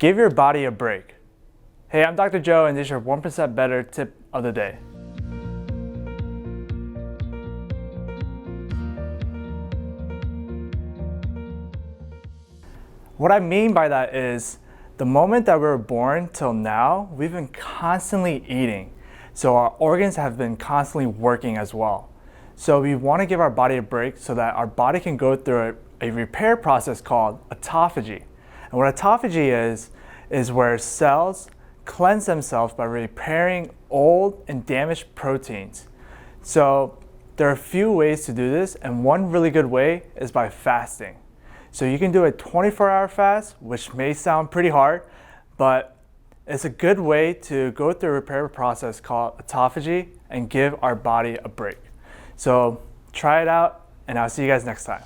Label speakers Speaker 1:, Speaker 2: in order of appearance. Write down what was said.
Speaker 1: Give your body a break. Hey, I'm Dr. Joe, and this is your 1% Better tip of the day. What I mean by that is, the moment that we were born till now, we've been constantly eating. So our organs have been constantly working as well. So we want to give our body a break so that our body can go through a repair process called autophagy. And what autophagy is where cells cleanse themselves by repairing old and damaged proteins. So there are a few ways to do this, and one really good way is by fasting. So you can do a 24-hour fast, which may sound pretty hard, but it's a good way to go through a repair process called autophagy and give our body a break. So try it out, and I'll see you guys next time.